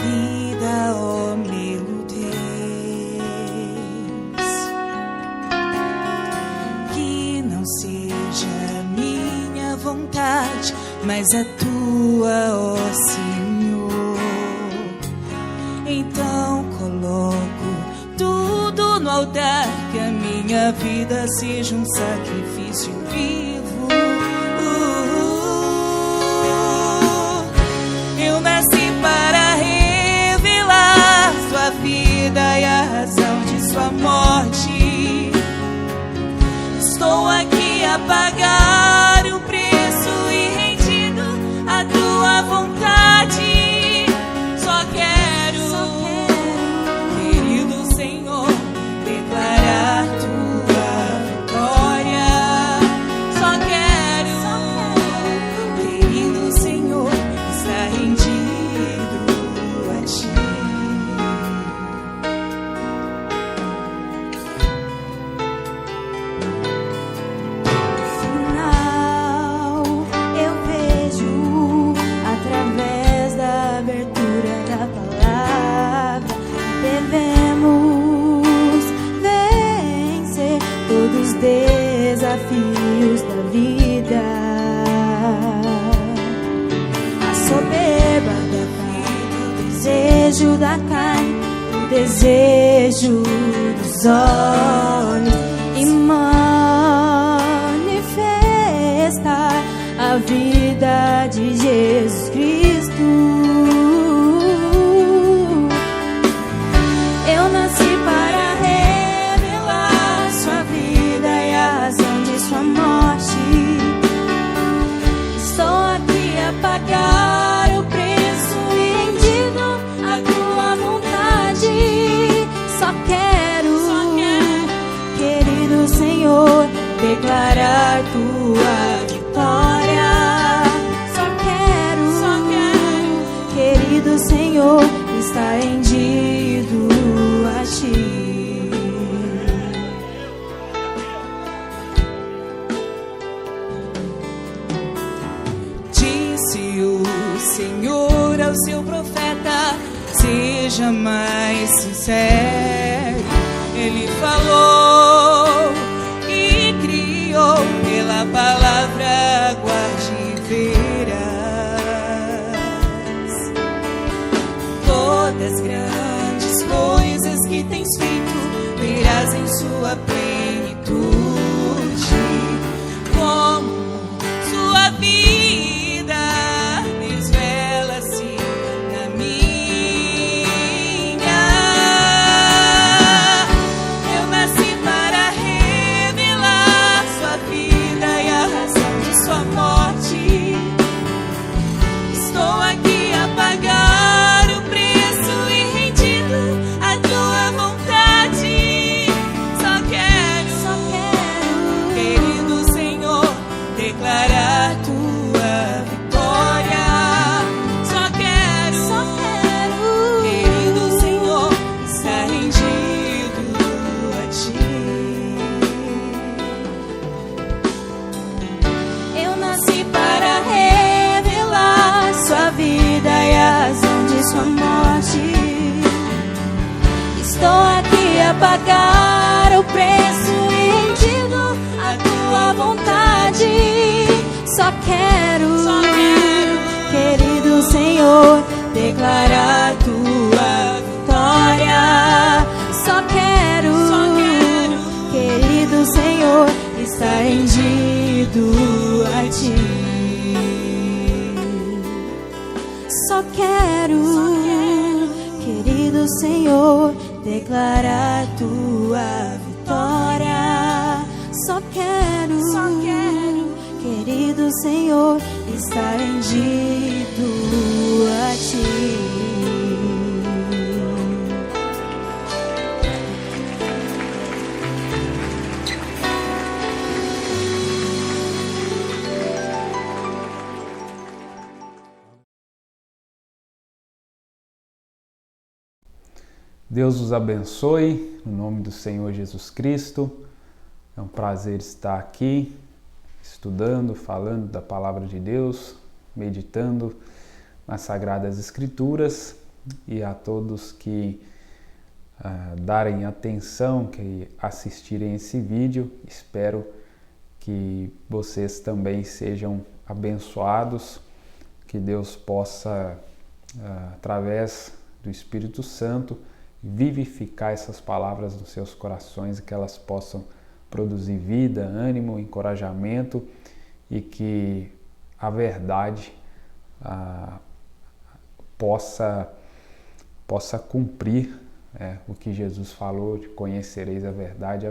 vida, ó meu Deus. Que não seja minha vontade, mas a tua, ó Senhor. Então coloco tudo no altar, que a minha vida seja um sacrifício vivo. Eu nasci para revelar sua vida e a razão de sua morte. Estou aqui a pagar o preço e rendido à tua vontade. Só quero, querido Senhor, declarar tua vitória. Só quero, querido Senhor, estar rendido a ti. Final eu vejo através da abertura da palavra. Devemos vencer todos os desafios da vida. A soberba da vida, o desejo da carne, o desejo dos olhos, e manifestar a vida de Jesus Cristo. Eu nasci para revelar sua vida e a razão de sua morte. Estou aqui a pagar o preço e rendido à tua vontade. Só quero, querido Senhor, declarar tua vitória. Só quero, querido Senhor, estar rendido a ti. Disse o Senhor ao seu profeta: seja mais sincero. Ele falou e criou pela palavra, guarde e verás todas as grandes coisas que tens feito, verás em sua plenitude. Como sua vida desvela-se na minha. Eu nasci para revelar sua vida e a razão de sua morte. Estou aqui a pagar o preço e rendido à tua vontade. Só quero, querido Senhor, declarar tua vitória. Só quero, querido Senhor, estar rendido a ti. Eu nasci para revelar sua vida e a razão de sua morte. Estou aqui a pagar o preço e rendido à tua vontade. Só quero, querido Senhor, declarar tua vitória. Só quero, querido Senhor, estar rendido a ti. Só quero, querido Senhor, declarar tua vitória. Só quero, querido Senhor, estar rendido a ti. Deus os abençoe, no nome do Senhor Jesus Cristo. É um prazer estar aqui, estudando, falando da Palavra de Deus, meditando nas Sagradas Escrituras. e a todos que darem atenção, que assistirem esse vídeo. Espero que vocês também sejam abençoados, que Deus possa, através do Espírito Santo, vivificar essas palavras nos seus corações e que elas possam produzir vida, ânimo, encorajamento e que a verdade possa cumprir o que Jesus falou, de conhecereis a verdade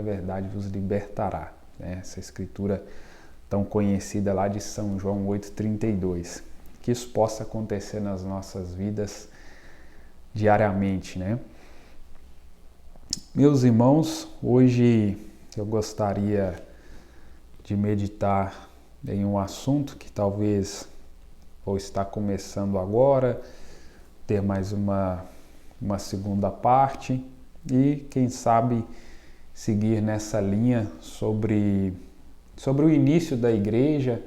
vos libertará. Essa escritura tão conhecida lá de São João 8,32. Que isso possa acontecer nas nossas vidas diariamente, né? Meus irmãos, hoje eu gostaria de meditar em um assunto que talvez ou está começando agora, ter mais uma segunda parte e, quem sabe, seguir nessa linha sobre o início da igreja,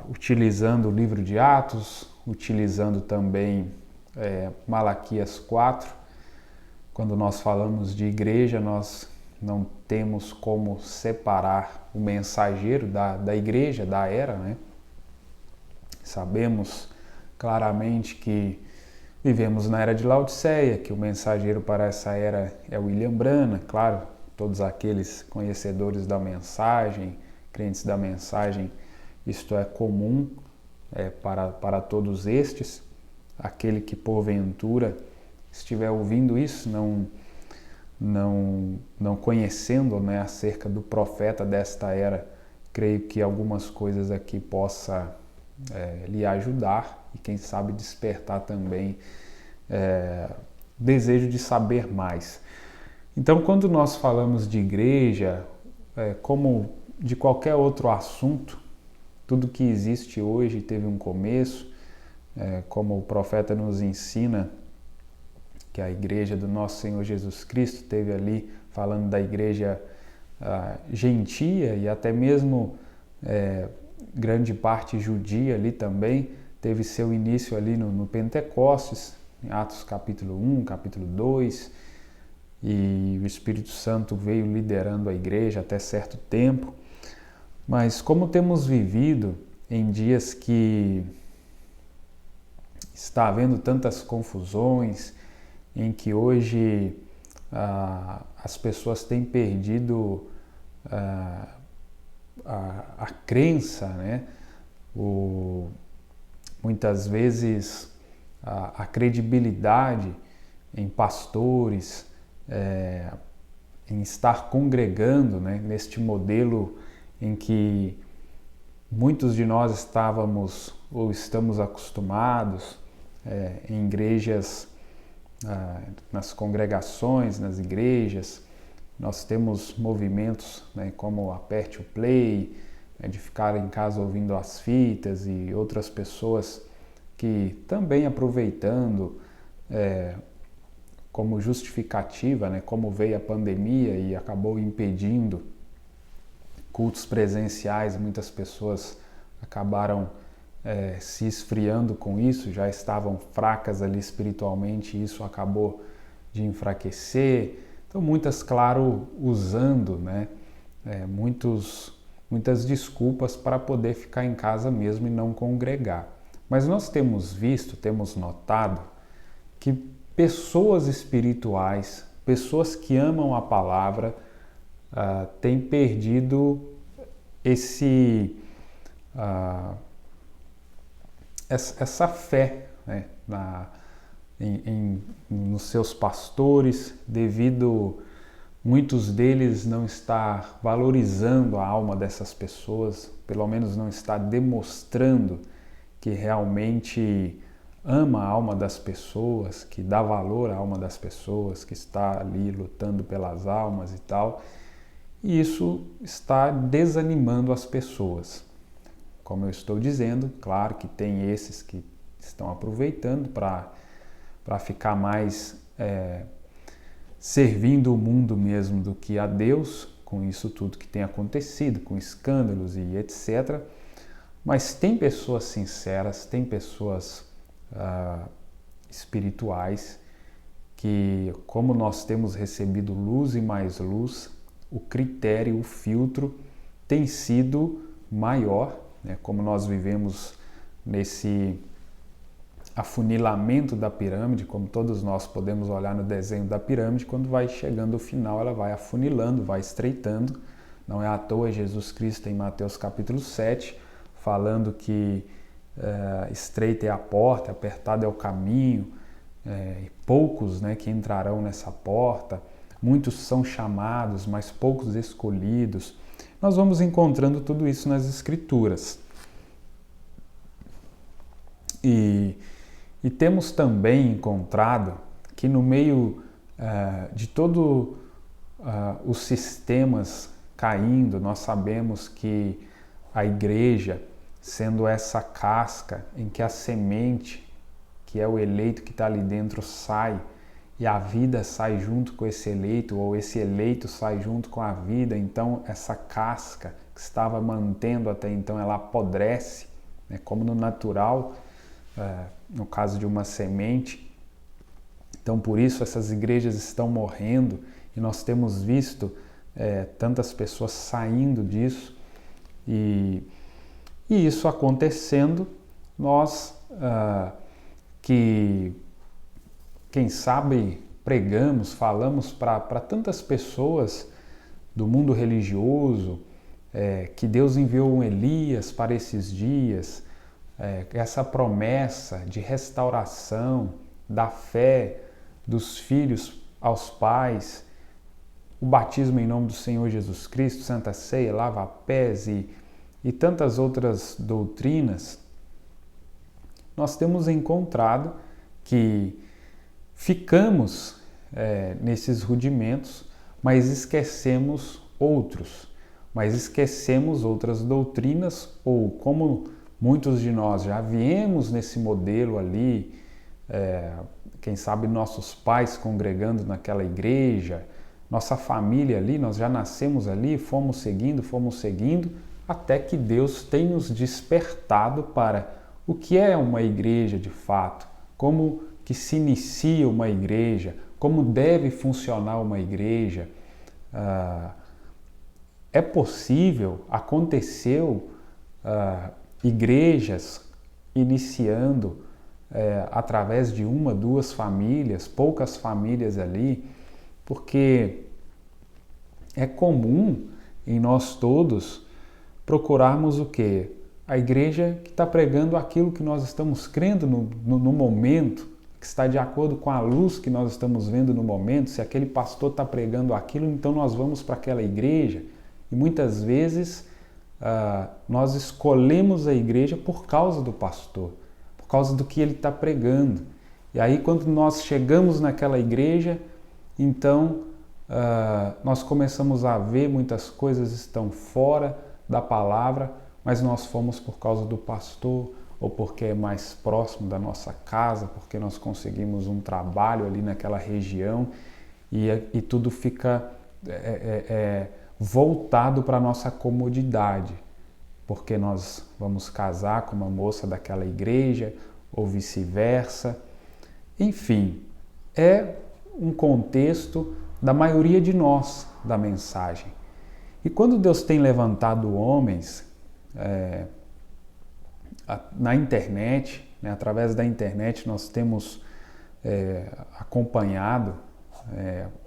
utilizando o livro de Atos, utilizando também Malaquias 4. Quando nós falamos de igreja, nós não temos como separar o mensageiro da igreja, da era, né? Sabemos claramente que vivemos na era de Laodiceia, que o mensageiro para essa era é William Branham. Claro, todos aqueles conhecedores da mensagem, crentes da mensagem, isto é comum para todos estes. Aquele que porventura estiver ouvindo isso, não conhecendo, né, acerca do profeta desta era, creio que algumas coisas aqui possa lhe ajudar e quem sabe despertar também desejo de saber mais. Então, quando nós falamos de igreja, como de qualquer outro assunto, tudo que existe hoje teve um começo, como o profeta nos ensina, que a igreja do nosso Senhor Jesus Cristo teve ali, falando da igreja gentia e até mesmo grande parte judia ali também, teve seu início ali no Pentecostes, em Atos capítulo 1, capítulo 2, e o Espírito Santo veio liderando a igreja até certo tempo. Mas como temos vivido em dias que está havendo tantas confusões, em que hoje as pessoas têm perdido a crença, né? Muitas vezes a credibilidade em pastores, em estar congregando, né? Neste modelo em que muitos de nós estávamos ou estamos acostumados em igrejas, nas congregações, nas igrejas. Nós temos movimentos, né, como Aperte o Play, de ficar em casa ouvindo as fitas, e outras pessoas que também aproveitando como justificativa, né, como veio a pandemia e acabou impedindo cultos presenciais, muitas pessoas acabaram se esfriando com isso, já estavam fracas ali espiritualmente, e isso acabou de enfraquecer. Então muitas, claro, usando, né, muitas desculpas para poder ficar em casa mesmo e não congregar. Mas nós temos visto, temos notado que pessoas espirituais, pessoas que amam a palavra, têm perdido essa fé, né, nos seus pastores, devido muitos deles não estar valorizando a alma dessas pessoas, pelo menos não estar demonstrando que realmente ama a alma das pessoas, que dá valor à alma das pessoas, que está ali lutando pelas almas e tal. E isso está desanimando as pessoas. Como eu estou dizendo, claro que tem esses que estão aproveitando para ficar mais servindo o mundo mesmo do que a Deus, com isso tudo que tem acontecido, com escândalos e etc. Mas tem pessoas sinceras, tem pessoas espirituais, que como nós temos recebido luz e mais luz, o critério, o filtro tem sido maior, né? Como nós vivemos nesse afunilamento da pirâmide, como todos nós podemos olhar no desenho da pirâmide, quando vai chegando ao final ela vai afunilando, vai estreitando. Não é à toa Jesus Cristo em Mateus capítulo 7, falando que estreita é a porta, apertado é o caminho, e poucos, né, que entrarão nessa porta, muitos são chamados, mas poucos escolhidos. Nós vamos encontrando tudo isso nas Escrituras. E temos também encontrado que no meio de todos os sistemas caindo, nós sabemos que a igreja, sendo essa casca em que a semente, que é o eleito que está ali dentro, sai, e a vida sai junto com esse eleito, ou esse eleito sai junto com a vida, então essa casca que estava mantendo até então, ela apodrece, né, como no natural, no caso de uma semente. Então por isso essas igrejas estão morrendo, e nós temos visto tantas pessoas saindo disso, e isso acontecendo, nós que, quem sabe, pregamos, falamos para tantas pessoas do mundo religioso, que Deus enviou um Elias para esses dias, essa promessa de restauração da fé dos filhos aos pais, o batismo em nome do Senhor Jesus Cristo, Santa Ceia, lava-pés e tantas outras doutrinas. Nós temos encontrado que ficamos nesses rudimentos, mas esquecemos outros, mas esquecemos outras doutrinas, ou como muitos de nós já viemos nesse modelo ali, quem sabe nossos pais congregando naquela igreja, nossa família ali, nós já nascemos ali, fomos seguindo, até que Deus tem nos despertado para o que é uma igreja de fato, como que se inicia uma igreja, como deve funcionar uma igreja. É possível, aconteceu igrejas iniciando através de uma, duas famílias, poucas famílias ali, porque é comum em nós todos procurarmos o quê? A igreja que está pregando aquilo que nós estamos crendo no momento, que está de acordo com a luz que nós estamos vendo no momento. Se aquele pastor está pregando aquilo, então nós vamos para aquela igreja. E muitas vezes nós escolhemos a igreja por causa do pastor, por causa do que ele está pregando. E aí quando nós chegamos naquela igreja, então nós começamos a ver muitas coisas estão fora da palavra, mas nós fomos por causa do pastor, ou porque é mais próximo da nossa casa, porque nós conseguimos um trabalho ali naquela região, e tudo fica voltado para a nossa comodidade, porque nós vamos casar com uma moça daquela igreja, ou vice-versa. Enfim, é um contexto da maioria de nós, da mensagem. E quando Deus tem levantado homens na internet, né, através da internet nós temos acompanhado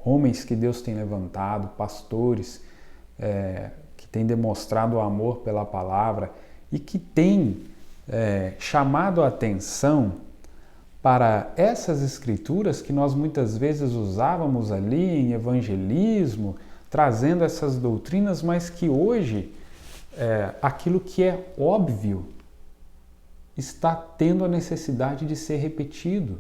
homens que Deus tem levantado, pastores que têm demonstrado o amor pela palavra e que têm chamado a atenção para essas escrituras que nós muitas vezes usávamos ali em evangelismo, trazendo essas doutrinas, mas que hoje aquilo que é óbvio está tendo a necessidade de ser repetido,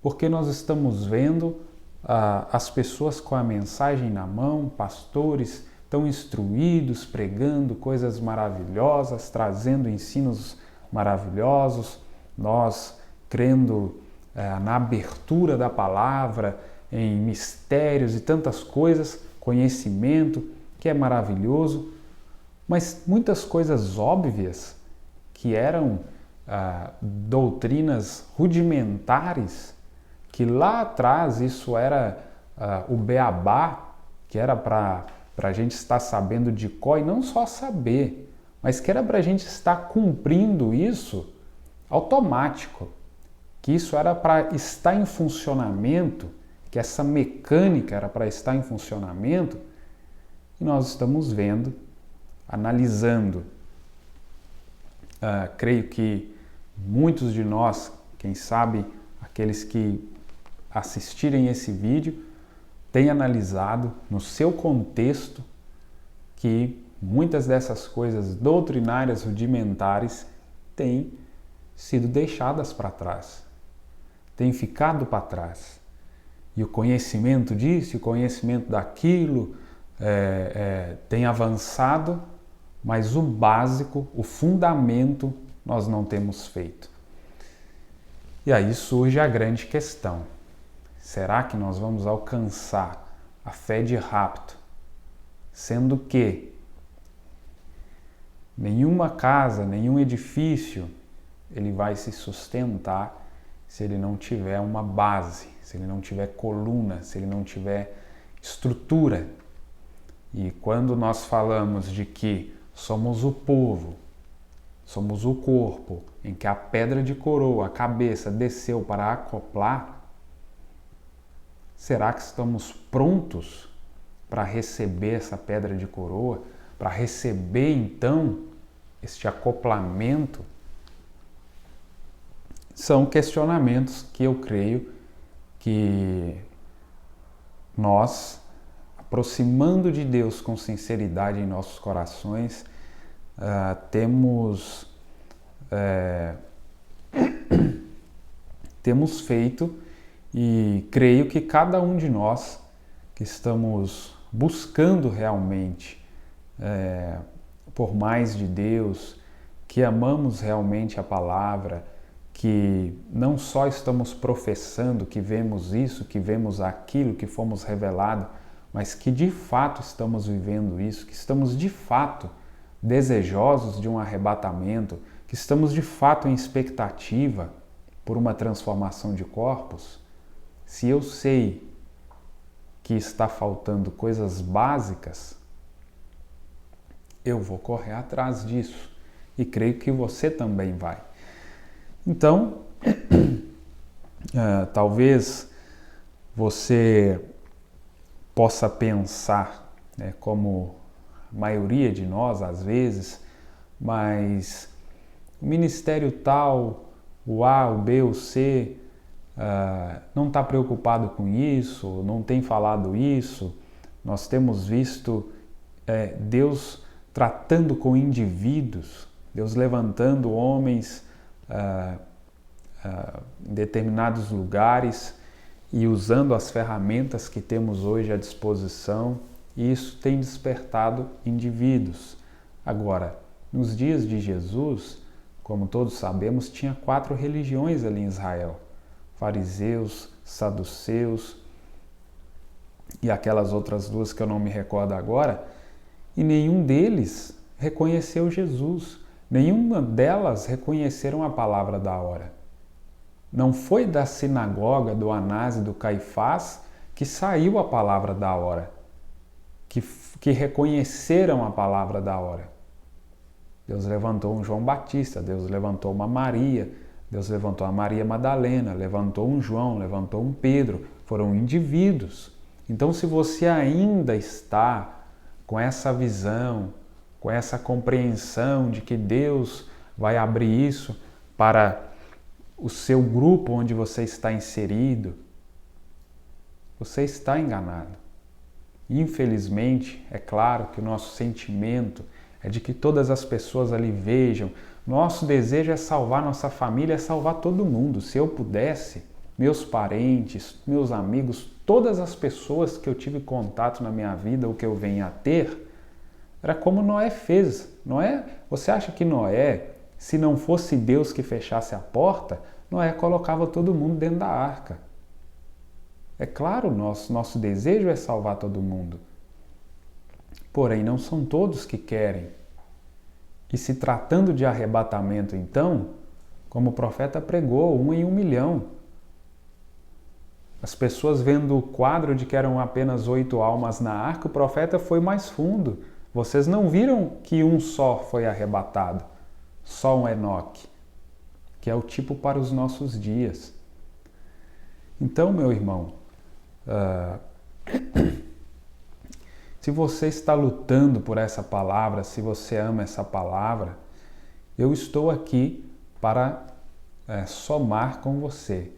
porque nós estamos vendo as pessoas com a mensagem na mão, pastores tão instruídos, pregando coisas maravilhosas, trazendo ensinos maravilhosos, nós crendo na abertura da palavra, em mistérios e tantas coisas, conhecimento que é maravilhoso, mas muitas coisas óbvias que eram doutrinas rudimentares, que lá atrás isso era o beabá, que era para a gente estar sabendo de cor, e não só saber, mas que era para a gente estar cumprindo isso automático, que isso era para estar em funcionamento, que essa mecânica era para estar em funcionamento, e nós estamos vendo, analisando. Creio que muitos de nós, quem sabe aqueles que assistirem esse vídeo, têm analisado no seu contexto que muitas dessas coisas doutrinárias rudimentares têm sido deixadas para trás, têm ficado para trás. E o conhecimento disso, o conhecimento daquilo tem avançado, mas o básico, o fundamento, nós não temos feito. E aí surge a grande questão. Será que nós vamos alcançar a fé de rapto, sendo que nenhuma casa, nenhum edifício, ele vai se sustentar se ele não tiver uma base, se ele não tiver coluna, se ele não tiver estrutura? E quando nós falamos de que somos o povo, somos o corpo em que a pedra de coroa, a cabeça, desceu para acoplar, será que estamos prontos para receber essa pedra de coroa, para receber então este acoplamento? São questionamentos que eu creio que nós, aproximando de Deus com sinceridade em nossos corações, temos feito, e creio que cada um de nós que estamos buscando realmente por mais de Deus, que amamos realmente a palavra, que não só estamos professando que vemos isso, que vemos aquilo, que fomos revelados, mas que de fato estamos vivendo isso, que estamos de fato desejosos de um arrebatamento, que estamos de fato em expectativa por uma transformação de corpos. Se eu sei que está faltando coisas básicas, eu vou correr atrás disso, e creio que você também vai. Então, talvez você possa pensar, como a maioria de nós às vezes, mas o ministério tal, o A, o B, o C, não está preocupado com isso, não tem falado isso. Nós temos visto Deus tratando com indivíduos, Deus levantando homens em determinados lugares e usando as ferramentas que temos hoje à disposição, e isso tem despertado indivíduos. Agora, nos dias de Jesus, como todos sabemos, tinha 4 religiões ali em Israel: fariseus, saduceus e aquelas outras 2 que eu não me recordo agora, e nenhum deles reconheceu Jesus. Nenhuma delas reconheceram a palavra da hora. Não foi da sinagoga do Anás e do Caifás que saiu a palavra da hora, que reconheceram a palavra da hora. Deus levantou um João Batista, Deus levantou uma Maria, Deus levantou a Maria Madalena, levantou um João, levantou um Pedro. Foram indivíduos. Então, se você ainda está com essa visão, com essa compreensão de que Deus vai abrir isso para o seu grupo onde você está inserido, você está enganado. Infelizmente, é claro que o nosso sentimento é de que todas as pessoas ali vejam. Nosso desejo é salvar nossa família, é salvar todo mundo. Se eu pudesse, meus parentes, meus amigos, todas as pessoas que eu tive contato na minha vida, ou que eu venho a ter, era como Noé fez. Noé, você acha que Noé, se não fosse Deus que fechasse a porta, Noé colocava todo mundo dentro da arca? É claro, nosso desejo é salvar todo mundo. Porém, não são todos que querem. E se tratando de arrebatamento, então, como o profeta pregou, 1 em 1 milhão. As pessoas vendo o quadro de que eram apenas 8 almas na arca, o profeta foi mais fundo. Vocês não viram que um só foi arrebatado, só um Enoque, que é o tipo para os nossos dias. Então, meu irmão, se você está lutando por essa palavra, se você ama essa palavra, eu estou aqui para somar com você.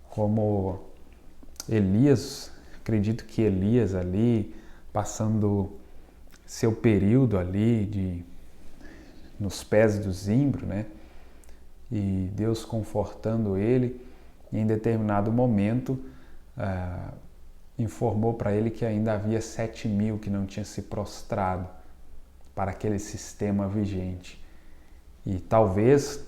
Como Elias, acredito que Elias ali, passando seu período ali nos pés do zimbro, né? E Deus confortando ele, e em determinado momento informou para ele que ainda havia 7.000 que não tinham se prostrado para aquele sistema vigente. E talvez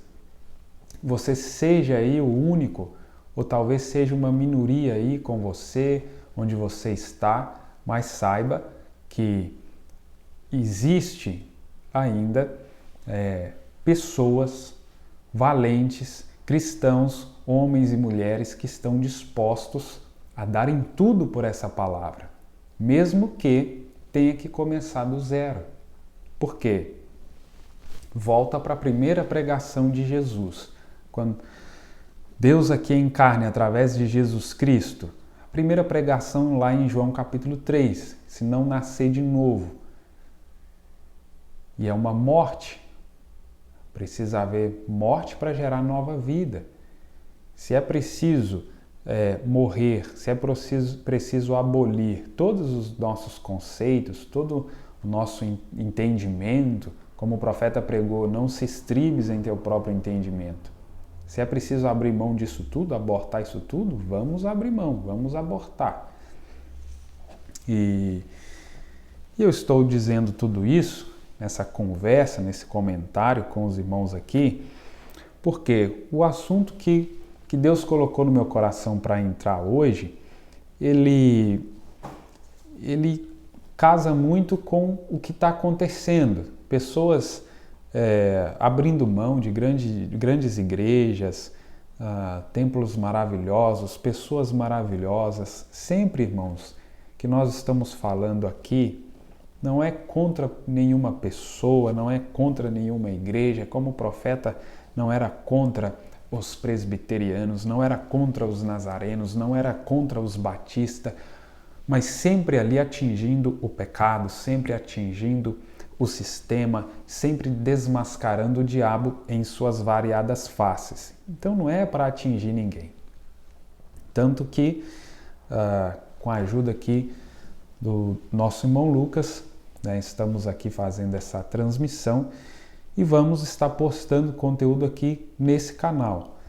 você seja aí o único, ou talvez seja uma minoria aí com você, onde você está, mas saiba que existe ainda pessoas valentes, cristãos, homens e mulheres que estão dispostos a darem tudo por essa palavra, mesmo que tenha que começar do zero. Por quê? Volta para a primeira pregação de Jesus. Quando Deus aqui em carne, através de Jesus Cristo, a primeira pregação lá em João capítulo 3, se não nascer de novo. E é uma morte. Precisa haver morte para gerar nova vida. Se é preciso morrer, se é preciso abolir todos os nossos conceitos, todo o nosso entendimento, como o profeta pregou, não se estribes em teu próprio entendimento. Se é preciso abrir mão disso tudo, abortar isso tudo, vamos abrir mão, vamos abortar. E eu estou dizendo tudo isso nessa conversa, nesse comentário com os irmãos aqui, porque o assunto que Deus colocou no meu coração para entrar hoje, ele casa muito com o que está acontecendo. Pessoas abrindo mão de grandes igrejas, templos maravilhosos, pessoas maravilhosas. Sempre, irmãos, que nós estamos falando aqui, não é contra nenhuma pessoa, não é contra nenhuma igreja, como o profeta não era contra os presbiterianos, não era contra os nazarenos, não era contra os batistas, mas sempre ali atingindo o pecado, sempre atingindo o sistema, sempre desmascarando o diabo em suas variadas faces. Então não é para atingir ninguém. Tanto que, com a ajuda aqui do nosso irmão Lucas, né, estamos aqui fazendo essa transmissão e vamos estar postando conteúdo aqui nesse canal.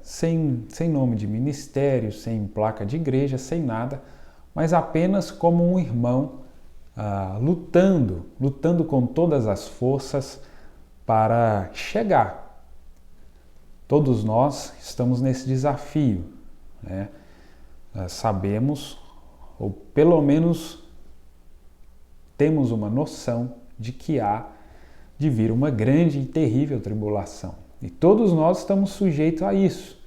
Sem nome de ministério, sem placa de igreja, sem nada, mas apenas como um irmão lutando com todas as forças para chegar. Todos nós estamos nesse desafio, né? Sabemos, ou pelo menos temos uma noção de que há de vir uma grande e terrível tribulação. E todos nós estamos sujeitos a isso,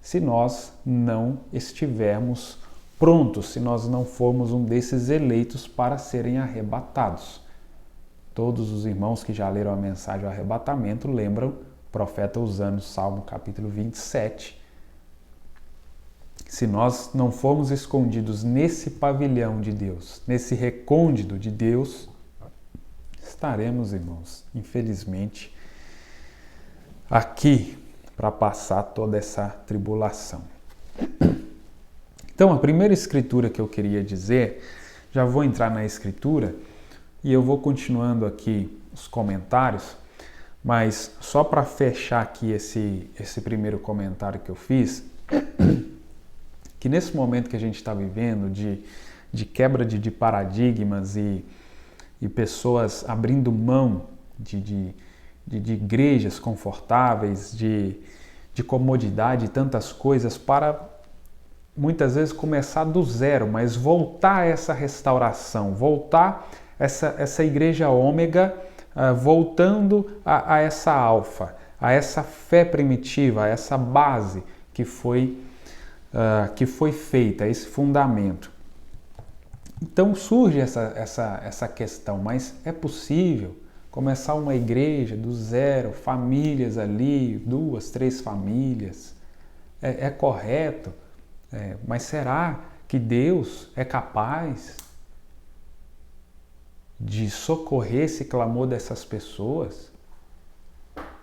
se nós não estivermos prontos, se nós não formos um desses eleitos para serem arrebatados. Todos os irmãos que já leram a mensagem do arrebatamento lembram o profeta usando o Salmo capítulo 27. Se nós não formos escondidos nesse pavilhão de Deus, nesse recôndito de Deus, estaremos, irmãos, infelizmente, aqui para passar toda essa tribulação. Então, a primeira escritura que eu queria dizer, já vou entrar na escritura e eu vou continuando aqui os comentários, mas só para fechar aqui esse primeiro comentário que eu fiz, que nesse momento que a gente está vivendo de quebra de paradigmas e pessoas abrindo mão de igrejas confortáveis, de comodidade e tantas coisas para muitas vezes começar do zero, mas voltar a essa restauração, voltar essa igreja ômega, voltando a essa alfa, a essa fé primitiva, a essa base que foi feita, esse fundamento. Então surge essa questão, mas é possível começar uma igreja do zero, famílias ali, 2, 3 famílias? É correto? Mas será que Deus é capaz de socorrer esse clamor dessas pessoas?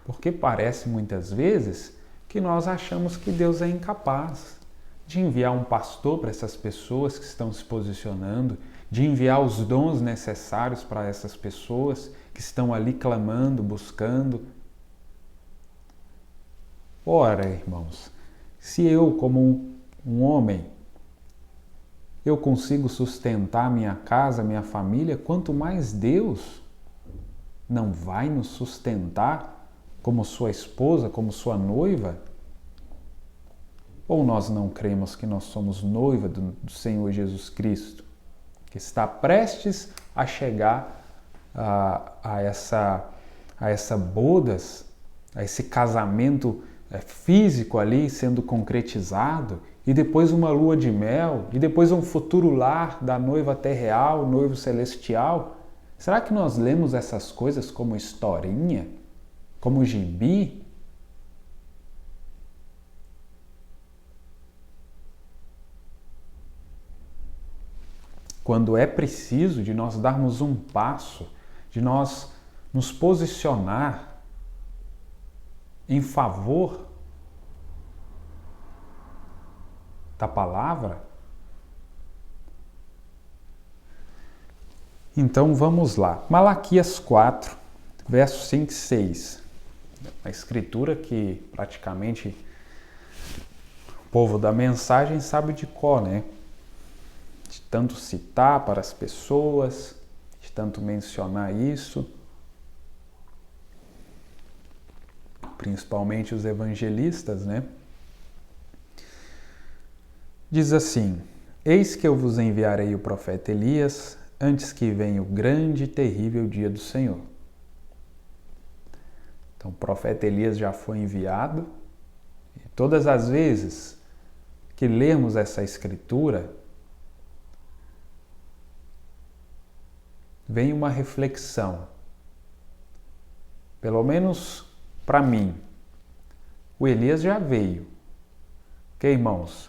Porque parece muitas vezes que nós achamos que Deus é incapaz de enviar um pastor para essas pessoas que estão se posicionando, de enviar os dons necessários para essas pessoas que estão ali clamando, buscando. Ora, irmãos, se eu, como um homem, eu consigo sustentar minha casa, minha família, quanto mais Deus não vai nos sustentar como sua esposa, como sua noiva? Ou nós não cremos que nós somos noiva do Senhor Jesus Cristo, que está prestes a chegar a essa bodas, a esse casamento físico ali sendo concretizado, e depois uma lua de mel, e depois um futuro lar da noiva terreal, noivo celestial? Será que nós lemos essas coisas como historinha, como gibi? Quando é preciso de nós darmos um passo, de nós nos posicionar em favor da palavra? Então vamos lá. Malaquias 4, versos 5 e 6. A escritura que praticamente o povo da mensagem sabe de cor, né? De tanto citar para as pessoas, de tanto mencionar isso, principalmente os evangelistas, né? Diz assim: eis que eu vos enviarei o profeta Elias, antes que venha o grande e terrível dia do Senhor. Então o profeta Elias já foi enviado, e todas as vezes que lemos essa escritura, vem uma reflexão, pelo menos para mim. O Elias já veio. Ok, irmãos?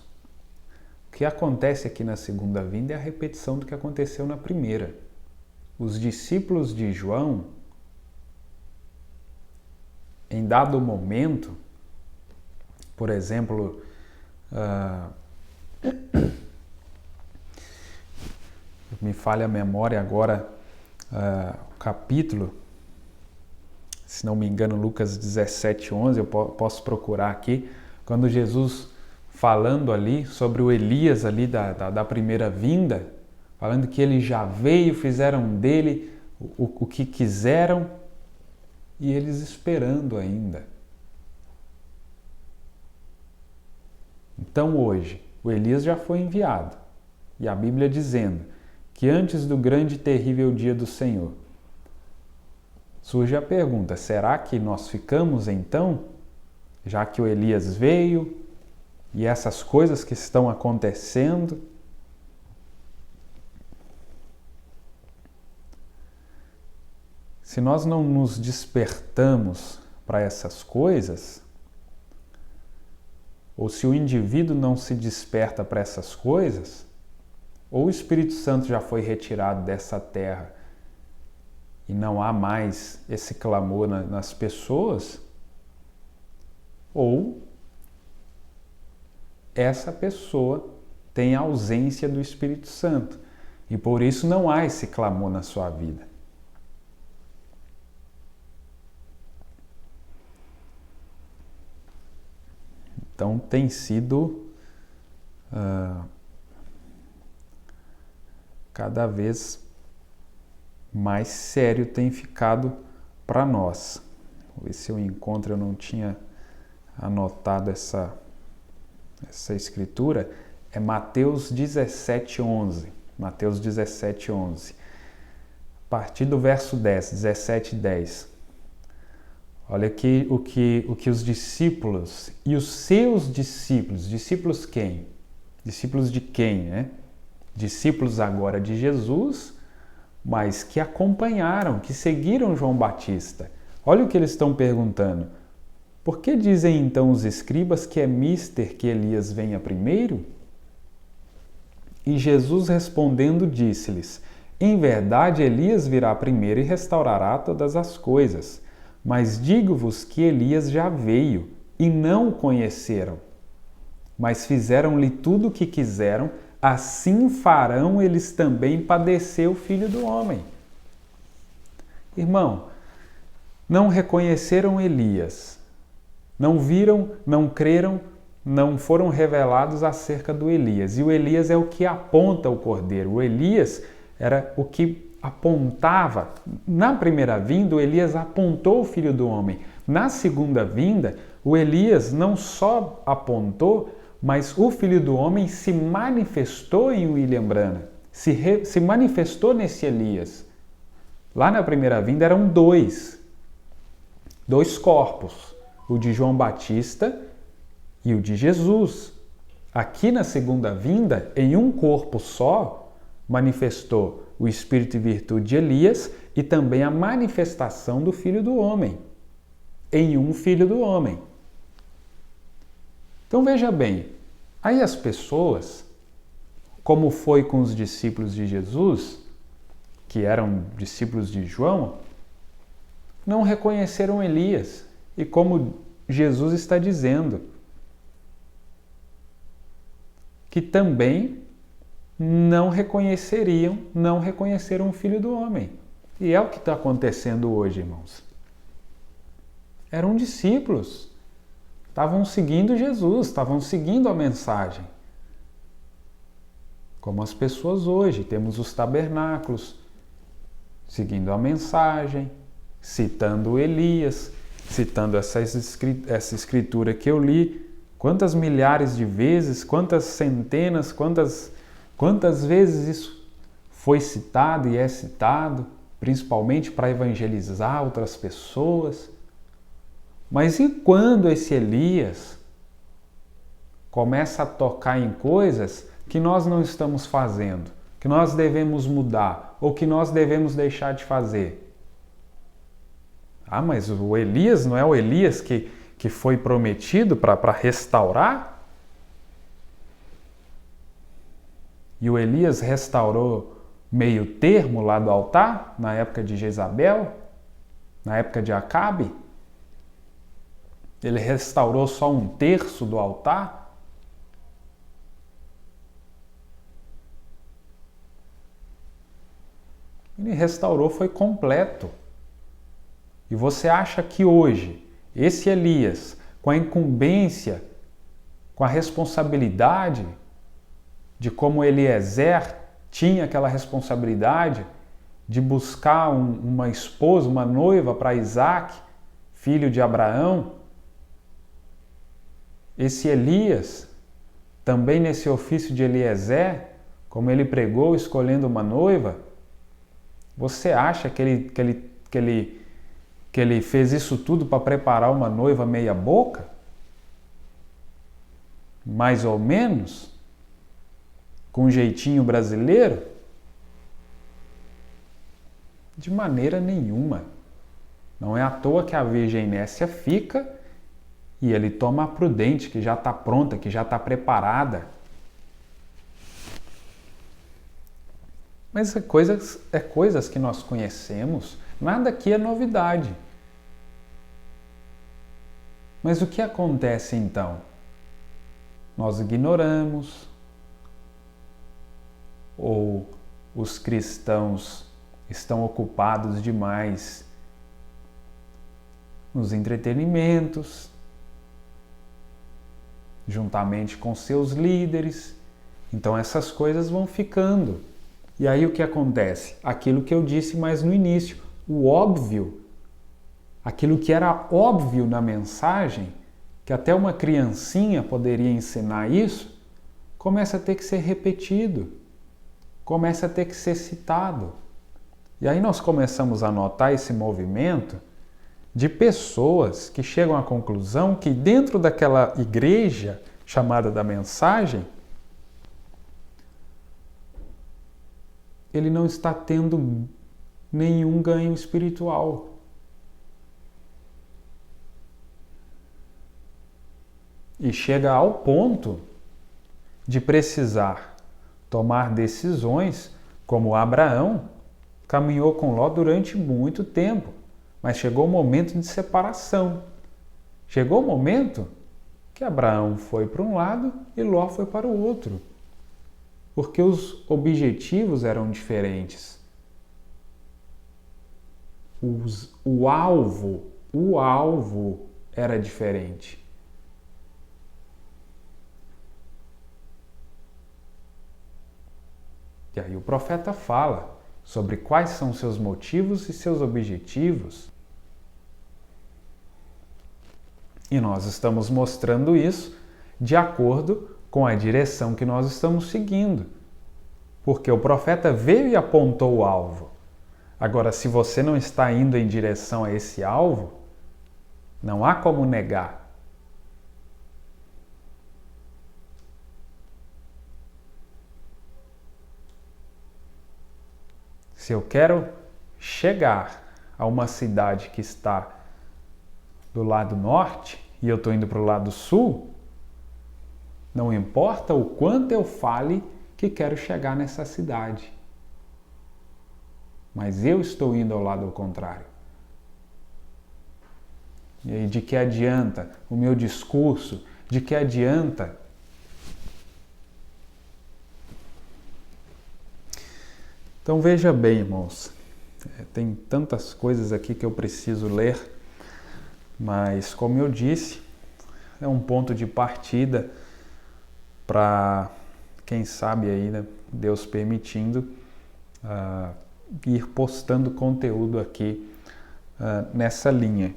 O que acontece aqui na segunda vinda é a repetição do que aconteceu na primeira. Os discípulos de João, em dado momento, por exemplo, me falha a memória agora, o capítulo, se não me engano, Lucas 17:11, eu posso procurar aqui, quando Jesus, falando ali sobre o Elias ali da primeira vinda, falando que ele já veio, fizeram dele o que quiseram, e eles esperando ainda. Então hoje, o Elias já foi enviado, e a Bíblia dizendo que antes do grande e terrível dia do Senhor, surge a pergunta: será que nós ficamos então, já que o Elias veio e essas coisas que estão acontecendo? Se nós não nos despertamos para essas coisas, ou se o indivíduo não se desperta para essas coisas, ou o Espírito Santo já foi retirado dessa terra e não há mais esse clamor nas pessoas, ou essa pessoa tem ausência do Espírito Santo e por isso não há esse clamor na sua vida. Então tem sido cada vez mais sério, tem ficado para nós. Vou ver se eu encontro, eu não tinha anotado essa escritura, é Mateus 17:11. Mateus 17:11. A partir do verso 10, 17 e 10. Olha aqui o que os discípulos e os seus discípulos quem? Discípulos de quem, né? Discípulos agora de Jesus, mas que acompanharam, que seguiram João Batista. Olha o que eles estão perguntando. Por que dizem então os escribas que é mister que Elias venha primeiro? E Jesus respondendo disse-lhes: Em verdade Elias virá primeiro e restaurará todas as coisas. Mas digo-vos que Elias já veio e não o conheceram. Mas fizeram-lhe tudo o que quiseram, assim farão eles também padecer o Filho do Homem. Irmão, não reconheceram Elias, não viram, não creram, não foram revelados acerca do Elias. E o Elias é o que aponta o Cordeiro. O Elias era o que apontava. Na primeira vinda, o Elias apontou o Filho do Homem. Na segunda vinda, o Elias não só apontou, mas o Filho do Homem se manifestou em William Branham, se manifestou nesse Elias. Lá na primeira vinda eram dois corpos, o de João Batista e o de Jesus. Aqui na segunda vinda, em um corpo só, manifestou o espírito e virtude de Elias e também a manifestação do Filho do Homem, em um Filho do Homem. Então veja bem, aí as pessoas, como foi com os discípulos de Jesus, que eram discípulos de João, não reconheceram Elias. E como Jesus está dizendo, que também não reconheceram o Filho do Homem. E é o que está acontecendo hoje, irmãos. Eram discípulos, estavam seguindo Jesus, estavam seguindo a mensagem. Como as pessoas hoje, temos os tabernáculos, seguindo a mensagem, citando Elias, citando essa escritura que eu li, quantas milhares de vezes, quantas centenas, quantas vezes isso foi citado e é citado, principalmente para evangelizar outras pessoas. Mas e quando esse Elias começa a tocar em coisas que nós não estamos fazendo, que nós devemos mudar ou que nós devemos deixar de fazer? Ah, mas o Elias não é o Elias que foi prometido para restaurar? E o Elias restaurou meio termo lá do altar, na época de Jezabel, na época de Acabe? Ele restaurou só um terço do altar? Ele restaurou, foi completo. E você acha que hoje, esse Elias, com a incumbência, com a responsabilidade de como Eliezer tinha aquela responsabilidade de buscar uma esposa, uma noiva para Isaac, filho de Abraão, esse Elias, também nesse ofício de Eliezer, como ele pregou escolhendo uma noiva, você acha que ele fez isso tudo para preparar uma noiva meia boca? Mais ou menos? Com um jeitinho brasileiro? De maneira nenhuma. Não é à toa que a Virgem Nécia fica e ele toma a prudente, que já está pronta, que já está preparada. Mas é coisas que nós conhecemos, nada aqui é novidade. Mas o que acontece então? Nós ignoramos, ou os cristãos estão ocupados demais nos entretenimentos, juntamente com seus líderes. Então essas coisas vão ficando. E aí o que acontece? Aquilo que eu disse mais no início, o óbvio, aquilo que era óbvio na mensagem, que até uma criancinha poderia ensinar isso, começa a ter que ser repetido, começa a ter que ser citado. E aí nós começamos a notar esse movimento de pessoas que chegam à conclusão que dentro daquela igreja chamada da mensagem, ele não está tendo nenhum ganho espiritual. E chega ao ponto de precisar tomar decisões, como Abraão caminhou com Ló durante muito tempo, mas chegou o momento de separação. Chegou o momento que Abraão foi para um lado e Ló foi para o outro, porque os objetivos eram diferentes. O alvo era diferente. E aí o profeta fala sobre quais são seus motivos e seus objetivos. E nós estamos mostrando isso de acordo com a direção que nós estamos seguindo. Porque o profeta veio e apontou o alvo. Agora, se você não está indo em direção a esse alvo, não há como negar. Se eu quero chegar a uma cidade que está do lado norte e eu estou indo para o lado sul, não importa o quanto eu fale que quero chegar nessa cidade. Mas eu estou indo ao lado contrário. E aí, de que adianta o meu discurso? De que adianta? Então veja bem, irmãos, tem tantas coisas aqui que eu preciso ler, mas como eu disse, é um ponto de partida para, quem sabe aí, né, Deus permitindo, ir postando conteúdo aqui nessa linha.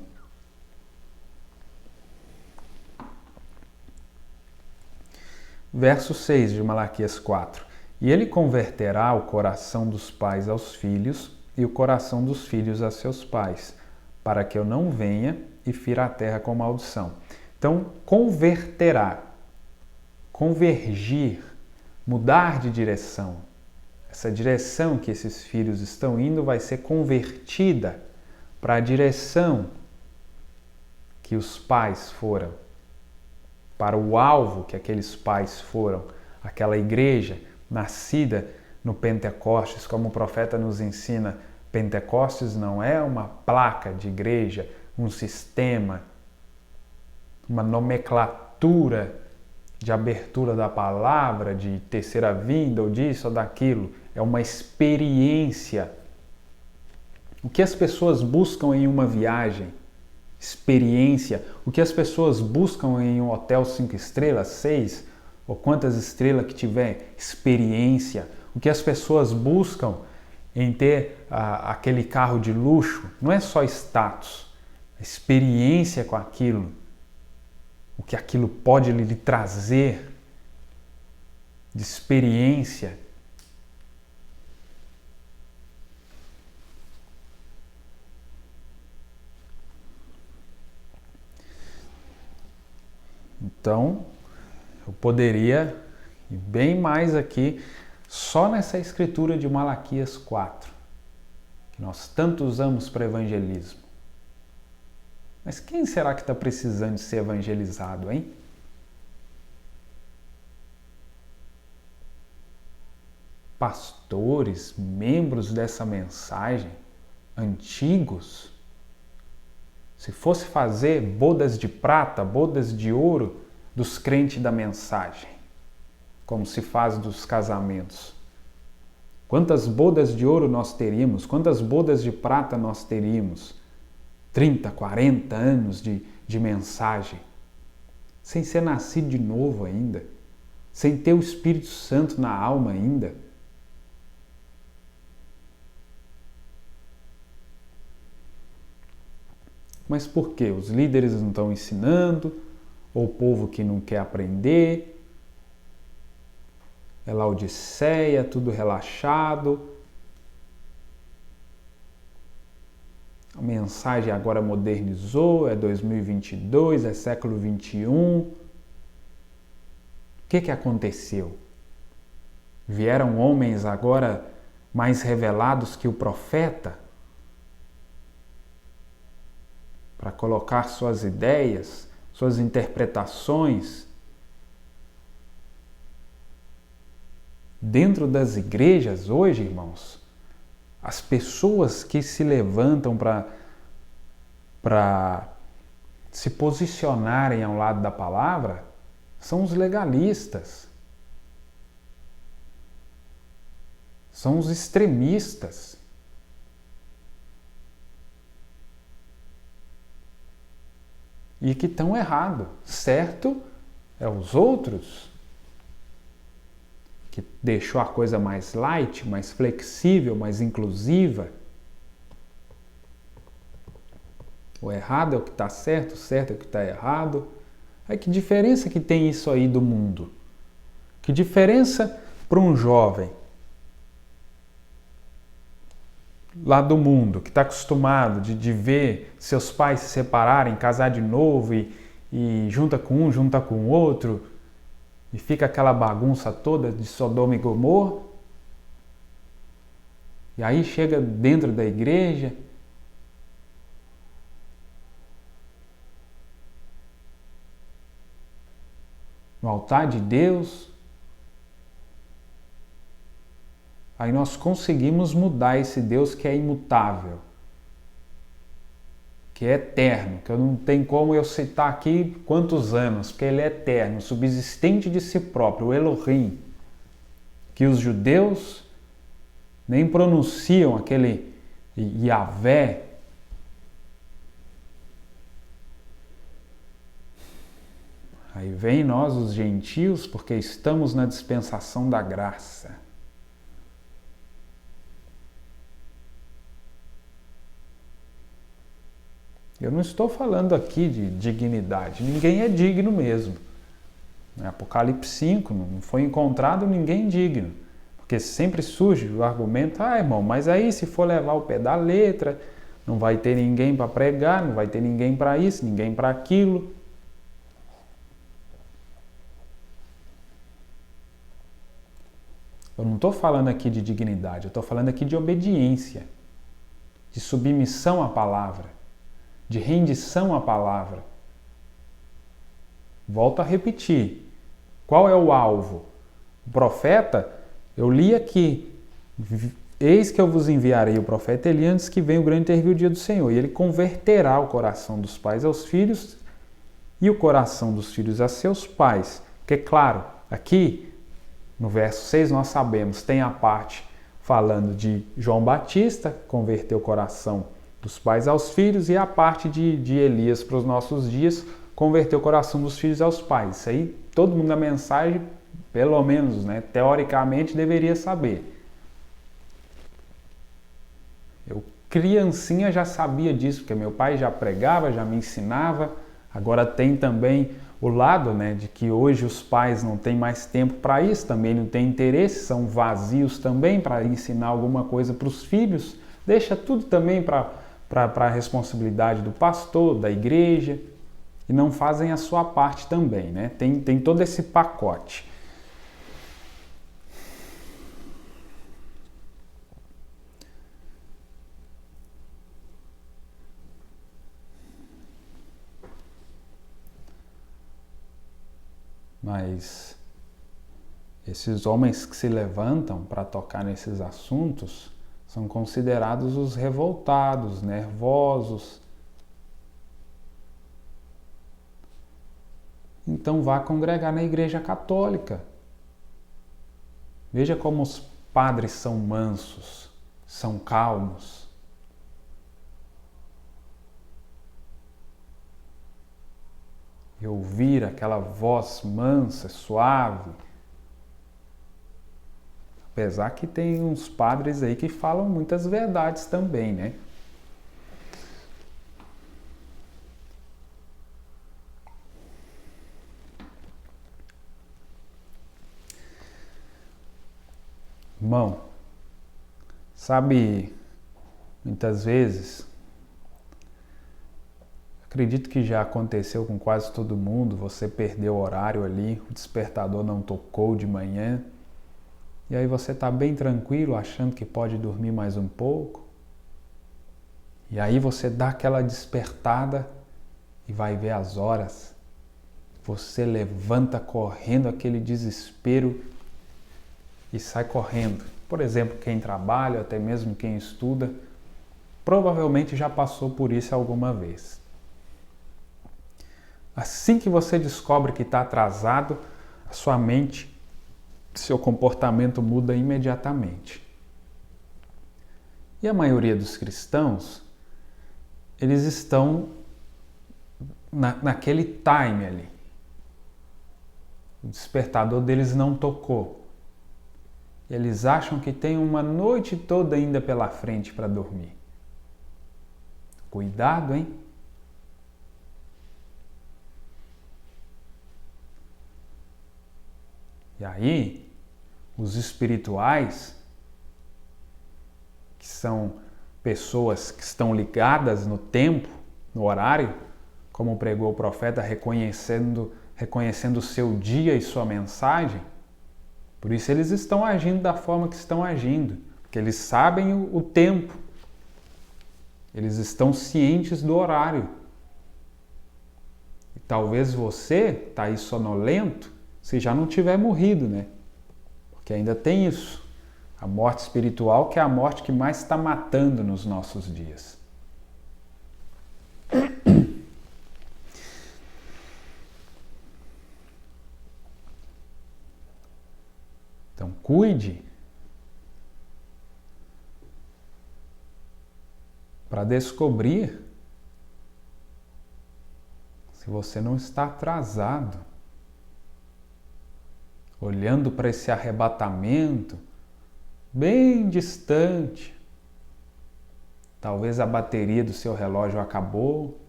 Verso 6 de Malaquias 4. E ele converterá o coração dos pais aos filhos e o coração dos filhos a seus pais, para que eu não venha e fira a terra com maldição. Então, converterá, convergir, mudar de direção. Essa direção que esses filhos estão indo vai ser convertida para a direção que os pais foram, para o alvo que aqueles pais foram, aquela igreja nascida no Pentecostes, como o profeta nos ensina. Pentecostes não é uma placa de igreja, um sistema, uma nomenclatura de abertura da palavra, de terceira vinda, ou disso ou daquilo. É uma experiência. O que as pessoas buscam em uma viagem? Experiência. O que as pessoas buscam em um hotel 5 estrelas, 6, ou quantas estrelas que tiver? Experiência. O que as pessoas buscam em ter aquele carro de luxo não é só status, experiência com aquilo, o que aquilo pode lhe trazer de experiência. Então, eu poderia ir bem mais aqui só nessa escritura de Malaquias 4, que nós tanto usamos para evangelismo. Mas quem será que está precisando de ser evangelizado, hein? Pastores, membros dessa mensagem, antigos? Se fosse fazer bodas de prata, bodas de ouro dos crentes da mensagem, como se faz dos casamentos, quantas bodas de ouro nós teríamos? Quantas bodas de prata nós teríamos? 30, 40 anos de mensagem, sem ser nascido de novo ainda, sem ter o Espírito Santo na alma ainda. Mas por quê? Os líderes não estão ensinando, ou o povo que não quer aprender? É Laodiceia, tudo relaxado. A mensagem agora modernizou, é 2022, é século 21. O que aconteceu? Vieram homens agora mais revelados que o profeta para colocar suas ideias, suas interpretações dentro das igrejas hoje, irmãos. As pessoas que se levantam para se posicionarem ao lado da palavra são os legalistas, são os extremistas. E que estão errados. Certo é os outros, que deixou a coisa mais light, mais flexível, mais inclusiva. O errado é o que está certo, o certo é o que está errado. Aí que diferença que tem isso aí do mundo? Que diferença para um jovem lá do mundo, que está acostumado de ver seus pais se separarem, casar de novo e junta com um, junta com o outro, e fica aquela bagunça toda de Sodoma e Gomorra. E aí chega dentro da igreja no altar de Deus, aí nós conseguimos mudar esse Deus que é imutável, que é eterno, que eu não tenho como eu citar aqui quantos anos, porque ele é eterno, subsistente de si próprio, o Elohim, que os judeus nem pronunciam aquele Yahvé. Aí vem nós, os gentios, porque estamos na dispensação da graça. Eu não estou falando aqui de dignidade, ninguém é digno mesmo. Apocalipse 5, não foi encontrado ninguém digno. Porque sempre surge o argumento, irmão, mas aí se for levar o pé da letra, não vai ter ninguém para pregar, não vai ter ninguém para isso, ninguém para aquilo. Eu não estou falando aqui de dignidade, eu estou falando aqui de obediência, de submissão à palavra, de rendição à palavra. Volto a repetir. Qual é o alvo? O profeta, eu li aqui, eis que eu vos enviarei o profeta Elias antes que venha o grande e terrível dia do Senhor, e ele converterá o coração dos pais aos filhos e o coração dos filhos a seus pais. Porque, claro, aqui no verso 6 nós sabemos, tem a parte falando de João Batista, converter o coração dos pais aos filhos, e a parte de Elias para os nossos dias, converter o coração dos filhos aos pais. Isso aí todo mundo na mensagem, pelo menos, teoricamente, deveria saber. Eu, criancinha, já sabia disso, porque meu pai já pregava, já me ensinava. Agora tem também o lado, de que hoje os pais não têm mais tempo para isso, também não têm interesse, são vazios também para ensinar alguma coisa para os filhos. Deixa tudo também para a responsabilidade do pastor, da igreja, e não fazem a sua parte também, Tem todo esse pacote. Mas esses homens que se levantam para tocar nesses assuntos são considerados os revoltados, nervosos. Então vá congregar na Igreja Católica. Veja como os padres são mansos, são calmos. E ouvir aquela voz mansa, suave. Apesar que tem uns padres aí que falam muitas verdades também, Irmão, sabe, muitas vezes Acredito que já aconteceu com quase todo mundo, você perdeu o horário ali, o despertador não tocou de manhã, e aí você está bem tranquilo, achando que pode dormir mais um pouco, e aí você dá aquela despertada e vai ver as horas, você levanta correndo, aquele desespero, e sai correndo. Por exemplo, quem trabalha, até mesmo quem estuda, provavelmente já passou por isso alguma vez. Assim que você descobre que está atrasado, a sua mente, seu comportamento muda imediatamente. E a maioria dos cristãos, eles estão naquele time ali. O despertador deles não tocou. Eles acham que tem uma noite toda ainda pela frente para dormir. Cuidado, hein? E aí, os espirituais, que são pessoas que estão ligadas no tempo, no horário, como pregou o profeta, reconhecendo o seu dia e sua mensagem, por isso eles estão agindo da forma que estão agindo, porque eles sabem o tempo, eles estão cientes do horário. E talvez você está aí sonolento, se já não tiver morrido, né? Porque ainda tem isso. A morte espiritual, que é a morte que mais está matando nos nossos dias. Então, cuide para descobrir se você não está atrasado, olhando para esse arrebatamento bem distante. Talvez a bateria do seu relógio acabou.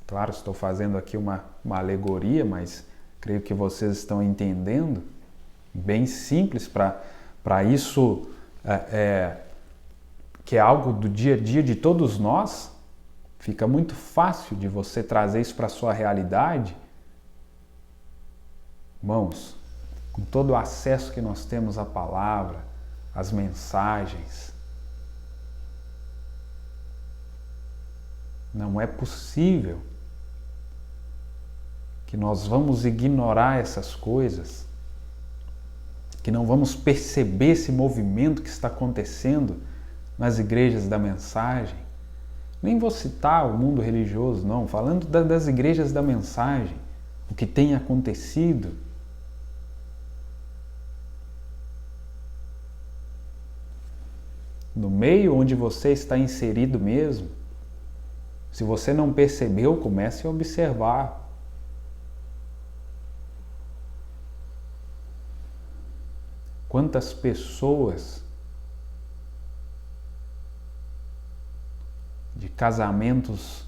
Claro, estou fazendo aqui uma alegoria, mas creio que vocês estão entendendo. Bem simples para isso, que é algo do dia a dia de todos nós. Fica muito fácil de você trazer isso para a sua realidade. Irmãos, com todo o acesso que nós temos à palavra, às mensagens, não é possível que nós vamos ignorar essas coisas, que não vamos perceber esse movimento que está acontecendo nas igrejas da mensagem. Nem vou citar o mundo religioso, não, falando das igrejas da mensagem, o que tem acontecido. No meio onde você está inserido mesmo, se você não percebeu, comece a observar. Quantas pessoas de casamentos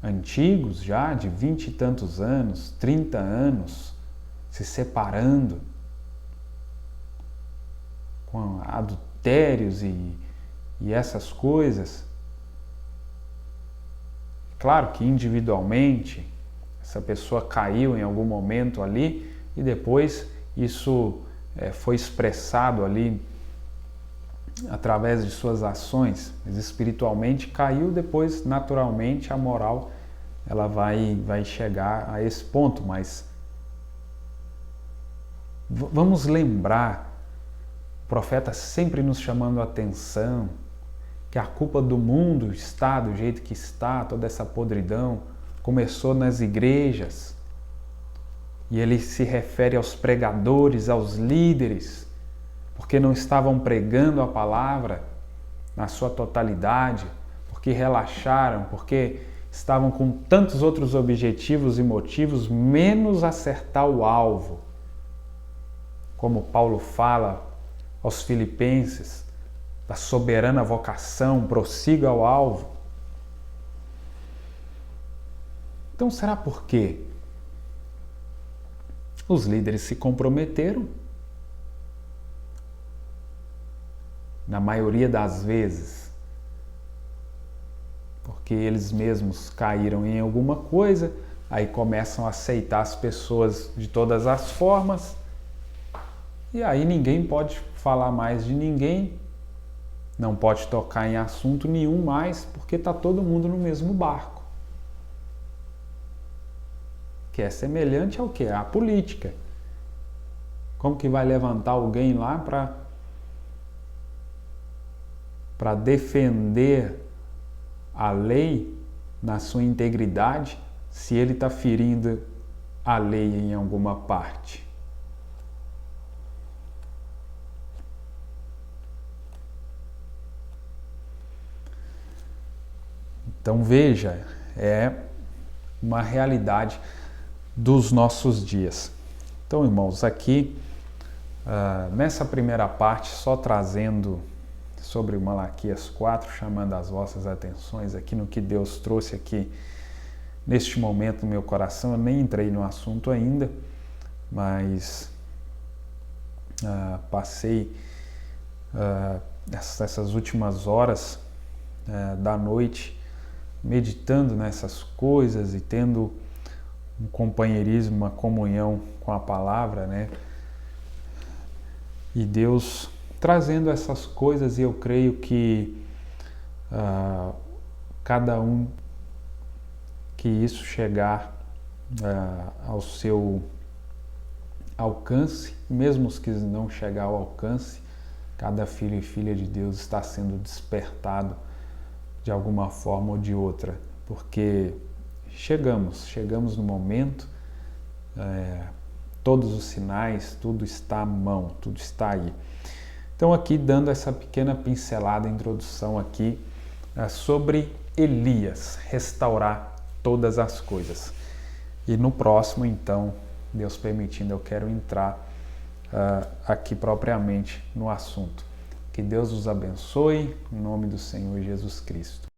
antigos já, de 20 e tantos anos, 30 anos, se separando, com adultérios e essas coisas. Claro que individualmente essa pessoa caiu em algum momento ali e depois isso foi expressado ali através de suas ações, mas espiritualmente caiu, depois naturalmente a moral ela vai chegar a esse ponto. Mas vamos lembrar, o profeta sempre nos chamando a atenção, que a culpa do mundo está do jeito que está, toda essa podridão, começou nas igrejas. E ele se refere aos pregadores, aos líderes, porque não estavam pregando a palavra na sua totalidade, porque relaxaram, porque estavam com tantos outros objetivos e motivos, menos acertar o alvo. Como Paulo fala aos Filipenses, da soberana vocação, prossiga ao alvo. Então será por quê? Os líderes se comprometeram. Na maioria das vezes, porque eles mesmos caíram em alguma coisa, aí começam a aceitar as pessoas de todas as formas, e aí ninguém pode falar mais de ninguém, não pode tocar em assunto nenhum mais, porque está todo mundo no mesmo barco. Que é semelhante ao quê? À política. Como que vai levantar alguém lá para defender a lei na sua integridade se ele está ferindo a lei em alguma parte? Então veja, é uma realidade dos nossos dias. Então, irmãos, aqui nessa primeira parte, só trazendo sobre Malaquias 4, chamando as vossas atenções aqui no que Deus trouxe aqui neste momento no meu coração. Eu nem entrei no assunto ainda, mas passei essas últimas horas da noite meditando nessas coisas e tendo um companheirismo, uma comunhão com a palavra, né? E Deus trazendo essas coisas, e eu creio que cada um que isso chegar ao seu alcance, mesmo os que não chegar ao alcance, cada filho e filha de Deus está sendo despertado de alguma forma ou de outra, porque chegamos no momento, todos os sinais, tudo está à mão, tudo está aí. Então aqui dando essa pequena pincelada, introdução aqui sobre Elias, restaurar todas as coisas. E no próximo, então, Deus permitindo, eu quero entrar aqui propriamente no assunto. Que Deus os abençoe, em nome do Senhor Jesus Cristo.